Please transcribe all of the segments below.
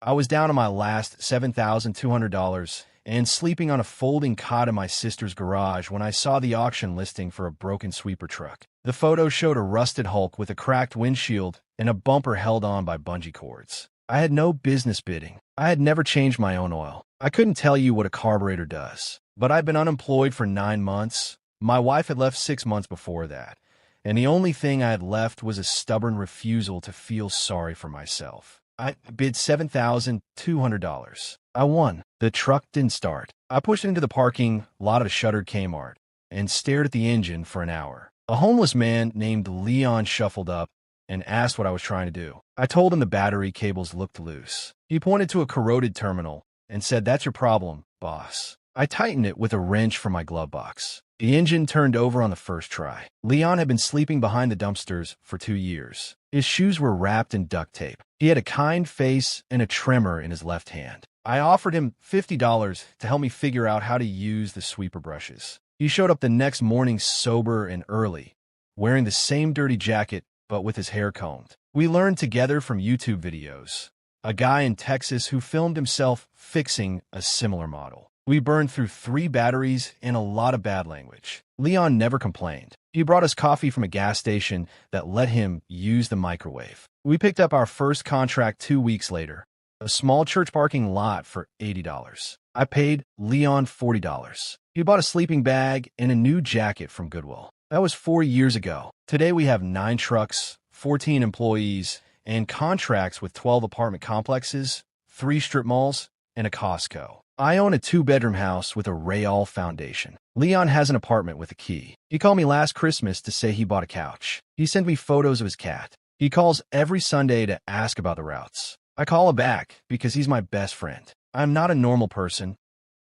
I was down to my last $7,200 and sleeping on a folding cot in my sister's garage when I saw the auction listing for a broken sweeper truck. The photo showed a rusted Hulk with a cracked windshield and a bumper held on by bungee cords. I had no business bidding. I had never changed my own oil. I couldn't tell you what a carburetor does. But I'd been unemployed for 9 months. My wife had left 6 months before that. And the only thing I had left was a stubborn refusal to feel sorry for myself. I bid $7,200. I won. The truck didn't start. I pushed into the parking lot of a shuttered Kmart and stared at the engine for an hour. A homeless man named Leon shuffled up and asked what I was trying to do. I told him the battery cables looked loose. He pointed to a corroded terminal and said, "That's your problem, boss." I tightened it with a wrench from my glove box. The engine turned over on the first try. Leon had been sleeping behind the dumpsters for 2 years. His shoes were wrapped in duct tape. He had a kind face and a tremor in his left hand. I offered him $50 to help me figure out how to use the sweeper brushes. He showed up the next morning sober and early, wearing the same dirty jacket but with his hair combed. We learned together from YouTube videos. A guy in Texas who filmed himself fixing a similar model. We burned through 3 batteries and a lot of bad language. Leon never complained. He brought us coffee from a gas station that let him use the microwave. We picked up our first contract 2 weeks later, a small church parking lot for $80. I paid Leon $40. He bought a sleeping bag and a new jacket from Goodwill. That was 4 years ago. Today we have 9 trucks, 14 employees, and contracts with 12 apartment complexes, 3 strip malls, and a Costco. I own a 2-bedroom house with a Rayall foundation. Leon has an apartment with a key. He called me last Christmas to say he bought a couch. He sent me photos of his cat. He calls every Sunday to ask about the routes. I call him back because he's my best friend. I'm not a normal person.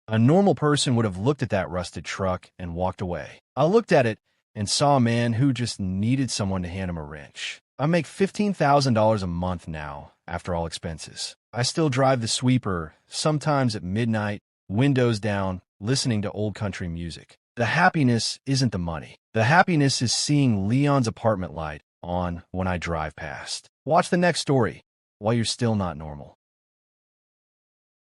A normal person would have looked at that rusted truck and walked away. I looked at it and saw a man who just needed someone to hand him a wrench. I make $15,000 a month now, after all expenses. I still drive the sweeper, sometimes at midnight, windows down, listening to old country music. The happiness isn't the money. The happiness is seeing Leon's apartment light on when I drive past. Watch the next story while you're still not normal.